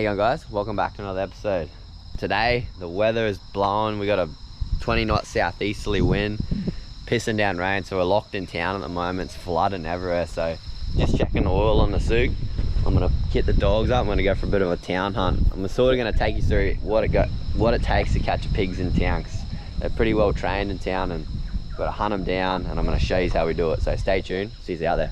How you going, guys? Welcome back to another episode. Today the weather is blowing. We got a 20-knot southeasterly wind, pissing down rain, so we're locked in town at the moment. It's flooding everywhere, so just checking the oil on the souk. I'm gonna kit the dogs up. I'm gonna go for a bit of a town hunt. I'm sort of gonna take you through what it takes to catch pigs in town, because they're pretty well trained in town and got to hunt them down, and I'm gonna show you how we do it. So stay tuned, see you out there.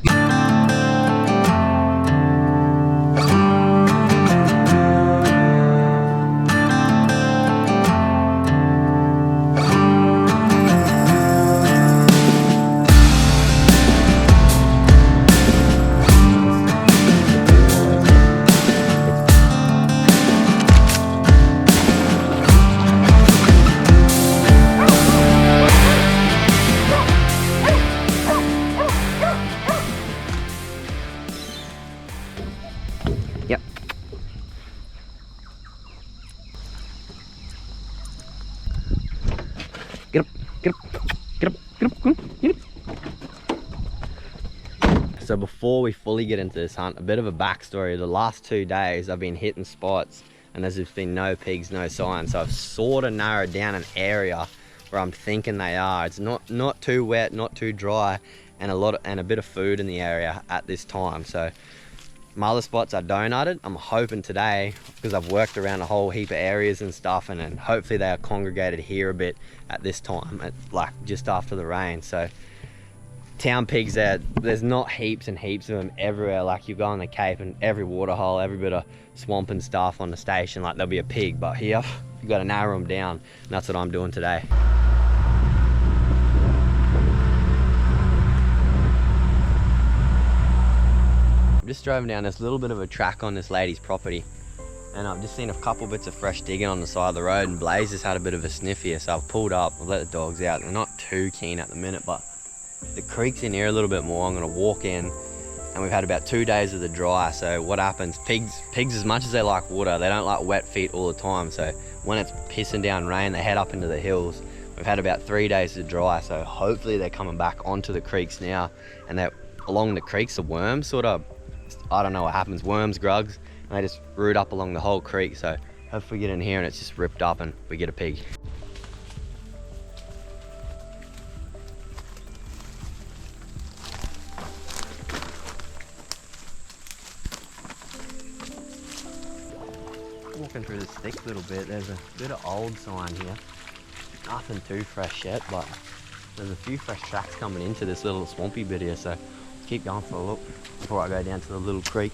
Yep. Get up, get up, get up, get up, get up. So before we fully get into this hunt, a bit of a backstory. The last 2 days I've been hitting spots and there's just been no pigs, no signs. So I've sort of narrowed down an area where I'm thinking they are. It's not too wet, not too dry, and a bit of food in the area at this time. So my other spots are donutted. I'm hoping today, because I've worked around a whole heap of areas and stuff, and then hopefully they are congregated here a bit at this time, like just after the rain. So town pigs, there's not heaps and heaps of them everywhere. Like you go on the Cape and every waterhole, every bit of swamp and stuff on the station, like there'll be a pig. But here, you got to narrow them down, and that's what I'm doing today. Just driving down this little bit of a track on this lady's property, and I've just seen a couple bits of fresh digging on the side of the road, and Blaze has had a bit of a sniff here, so I've pulled up. I've let the dogs out. They're not too keen at the minute, but the creek's in here a little bit more. I'm going to walk in, and we've had about 2 days of the dry. So what happens, pigs as much as they like water, they don't like wet feet all the time. So when it's pissing down rain, they head up into the hills. We've had about 3 days of dry, so hopefully they're coming back onto the creeks now, and they're along the creeks. The worms sort of, I don't know what happens, worms, grugs, and they just root up along the whole creek. So hopefully we get in here and it's just ripped up and we get a pig. Walking through this thick little bit, there's a bit of old sign here. Nothing too fresh yet, but there's a few fresh tracks coming into this little swampy bit here, so keep going for a look before I go down to the little creek.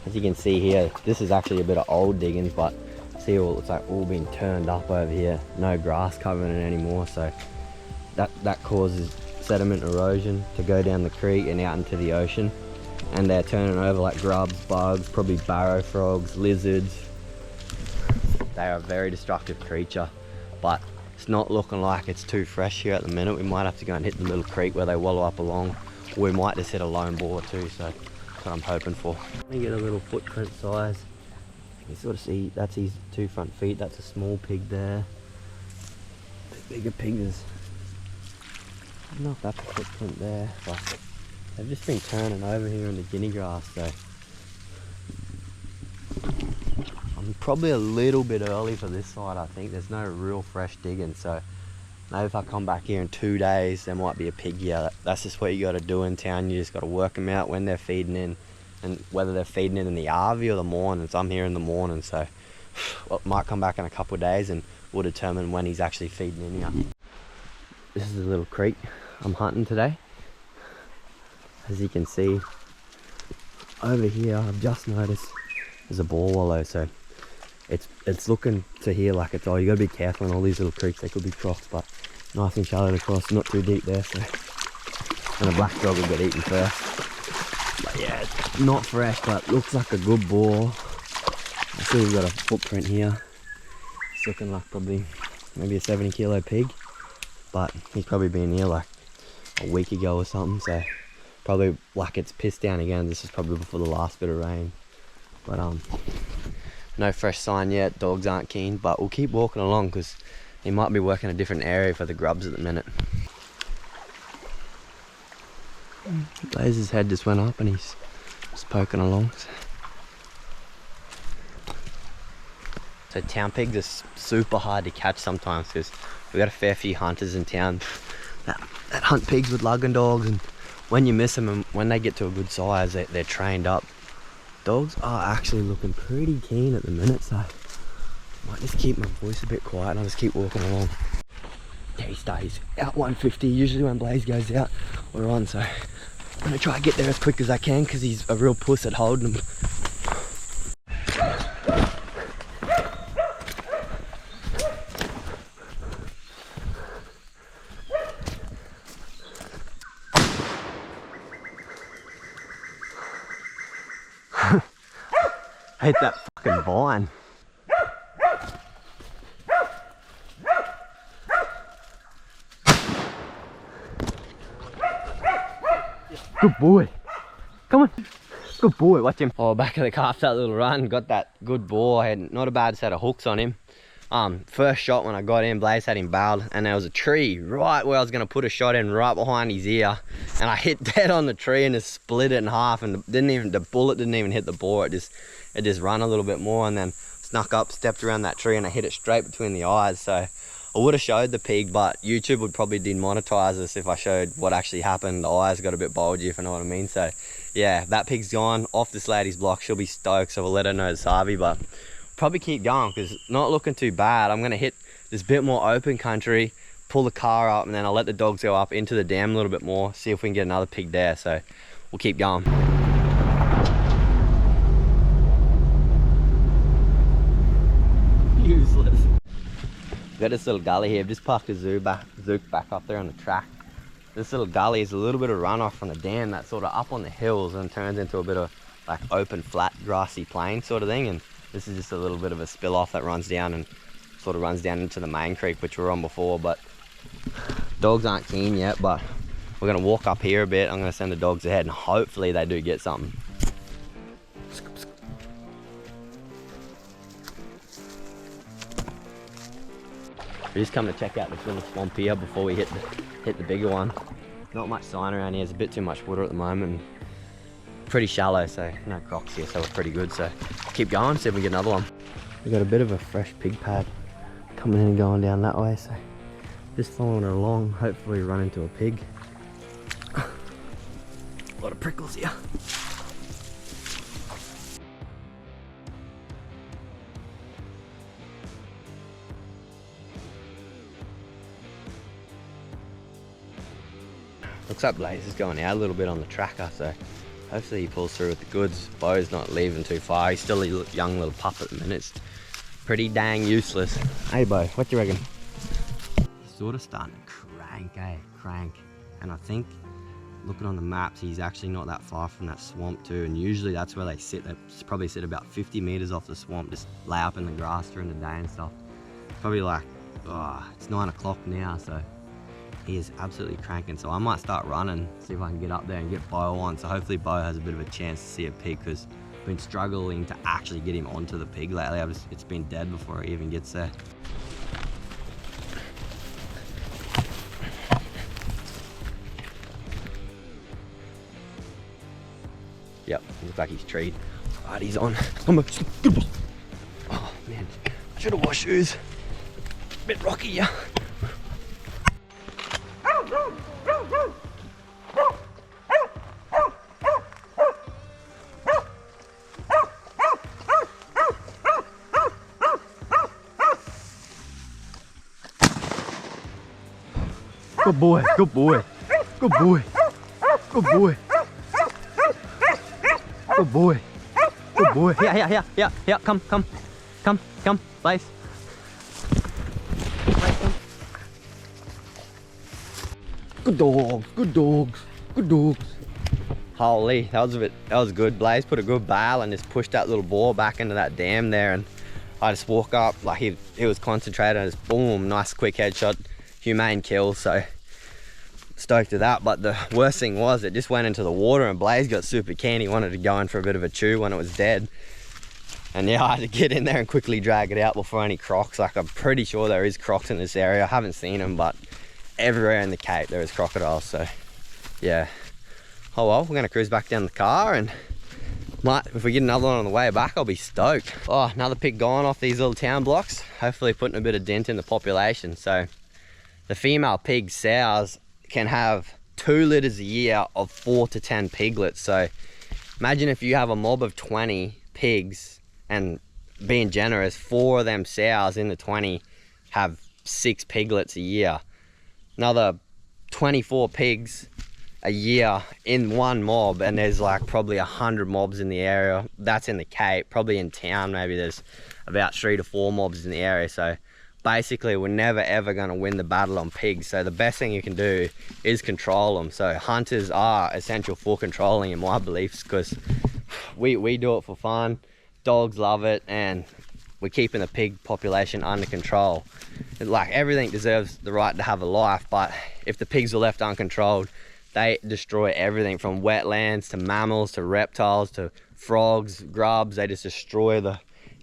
As you can see here, this is actually a bit of old diggings, but see, it's like all been turned up over here. No grass covering it anymore, so that causes sediment erosion to go down the creek and out into the ocean, and they're turning over like grubs, bugs, probably barrow frogs, lizards. They are a very destructive creature, but it's not looking like it's too fresh here at the minute. We might have to go and hit the little creek where they wallow up along. We might just hit a lone boar too, so that's what I'm hoping for. Let me get a little footprint size. You can sort of see that's his 2 front feet. That's a small pig there. The bigger pig is, I don't know if that's a footprint there, but they've just been turning over here in the guinea grass, so I'm probably a little bit early for this side. I think there's no real fresh digging, so maybe if I come back here in 2 days, there might be a pig here. That's just what you got to do in town. You just got to work them out when they're feeding in, and whether they're feeding in the RV or the mornings. I'm here in the morning, so well, might come back in a couple of days and we'll determine when he's actually feeding in here. This is a little creek I'm hunting today. As you can see, over here I've just noticed there's a boar wallow, so it's looking to here like it's, oh, you gotta be careful on all these little creeks. They could be crossed, but nice and shallow to cross, not too deep there. So, and a black dog will get eaten first. But yeah, it's not fresh, but looks like a good boar. I see we've got a footprint here. It's looking like probably maybe a 70 kilo pig, but he's probably been here like a week ago or something. So probably like it's pissed down again. This is probably before the last bit of rain, but no fresh sign yet. Dogs aren't keen, but we'll keep walking along because he might be working a different area for the grubs at the minute. Blaze's head just went up and he's just poking along. So town pigs are super hard to catch sometimes because we've got a fair few hunters in town that hunt pigs with lugging dogs, and when you miss them and when they get to a good size, they're trained up. Dogs are actually looking pretty keen at the minute, so I might just keep my voice a bit quiet and I'll just keep walking along. Yeah, he stays out 150. Usually when Blaze goes out, we're on, so I'm gonna try to get there as quick as I can because he's a real puss at holding them. Hit that fucking vine. Good boy. Come on. Good boy. Watch him. Oh, back of the calf, that little run. Got that good boar. Had not a bad set of hooks on him. First shot when I got in, Blaze had him bailed, and there was a tree right where I was going to put a shot in, right behind his ear, and I hit dead on the tree and just split it in half, and the bullet didn't even hit the boar. It just ran a little bit more and then snuck up, stepped around that tree, and I hit it straight between the eyes. So I would have showed the pig, but YouTube would probably demonetize us if I showed what actually happened. The eyes got a bit bulgy, if you know what I mean. So yeah, that pig's gone off this lady's block. She'll be stoked, so we'll let her know it's Harvey, but probably keep going because not looking too bad. I'm gonna hit this bit more open country, pull the car up, and then I'll let the dogs go up into the dam a little bit more, see if we can get another pig there. So we'll keep going. Useless. Got this little gully here. I've just parked a zook back up there on the track. This little gully is a little bit of runoff from the dam that's sort of up on the hills and turns into a bit of like open, flat, grassy plain sort of thing. And this is just a little bit of a spill off that runs down and sort of runs down into the main creek, which we were on before. But dogs aren't keen yet, but we're gonna walk up here a bit. I'm gonna send the dogs ahead and hopefully they do get something. We're just coming to check out this little swamp here before we hit the bigger one. Not much sign around here. There's a bit too much water at the moment. Pretty shallow, so no crocs here, so we're pretty good. So keep going, see if we get another one. We got a bit of a fresh pig pad coming in and going down that way, so just following it along. Hopefully we run into a pig. A lot of prickles here. Looks like Blaze is going out a little bit on the tracker, so hopefully he pulls through with the goods. Bo's not leaving too far. He's still a young little pup at the minute. It's pretty dang useless. Hey Bo, what do you reckon? He's sort of starting to crank. And I think, looking on the maps, he's actually not that far from that swamp too. And usually that's where they sit. They probably sit about 50 meters off the swamp, just lay up in the grass during the day and stuff. Probably like, it's 9 o'clock now, so he is absolutely cranking. So I might start running, see if I can get up there and get Bo on. So hopefully Bo has a bit of a chance to see a pig, because I've been struggling to actually get him onto the pig lately. It's been dead before he even gets there. Yep, looks like he's treed. Right, he's on. Come on, good boy. Oh man, I should have washed shoes. Bit rocky, yeah. Good boy, good boy, good boy, good boy, good boy, good boy. Yeah, come, Blaze. Good dogs, good dogs, good dogs. Holy, that was good. Blaze put a good bail and just pushed that little boar back into that dam there, and I just walk up like he was concentrated and just boom, nice quick headshot, humane kill. So stoked at that. But the worst thing was it just went into the water and Blaze got super keen. He wanted to go in for a bit of a chew when it was dead. And yeah, I had to get in there and quickly drag it out before any crocs. Like, I'm pretty sure there is crocs in this area. I haven't seen them, but everywhere in the Cape there is crocodiles. So yeah, oh well, we're gonna cruise back down the car and If we get another one on the way back, I'll be stoked. Oh, another pig gone off these little town blocks. Hopefully putting a bit of dent in the population. So the female pig sows can have 2 litters a year of 4 to 10 piglets. So imagine if you have a mob of 20 pigs, and being generous, 4 of them sows in the 20 have 6 piglets a year. Another 24 pigs a year in one mob, and there's like probably 100 mobs in the area. That's in the Cape. Probably in town maybe there's about 3 to 4 mobs in the area. So basically we're never ever going to win the battle on pigs. So the best thing you can do is control them. So hunters are essential for controlling, in my beliefs, because we do it for fun. Dogs love it, and we're keeping the pig population under control. Like, everything deserves the right to have a life, but if the pigs are left uncontrolled, they destroy everything from wetlands to mammals to reptiles to frogs, grubs. They just destroy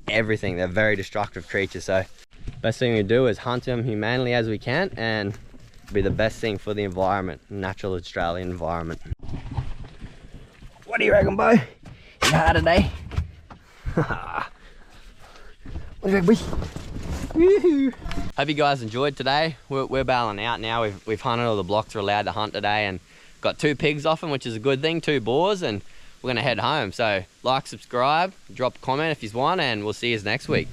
everything. They're very destructive creatures. So best thing we do is hunt them humanely as we can, and be the best thing for the environment, natural Australian environment. What do you reckon, Bo? You had a day? What do you reckon, boy? Woohoo! Hope you guys enjoyed today. We're bailing out now. We've hunted all the blocks we're allowed to hunt today, and got 2 pigs off them, which is a good thing, 2 boars, and we're gonna head home. So like, subscribe, drop a comment if you want, and we'll see you next week.